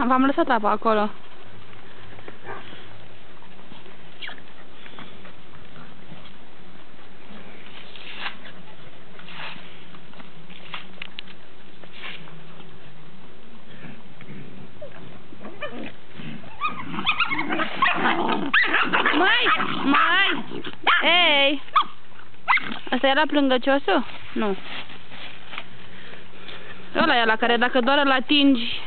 v-am lăsat apa acolo. Mai! Ei! Asta era plângăciosul? Nu. Ăla e la care dacă doar îl atingi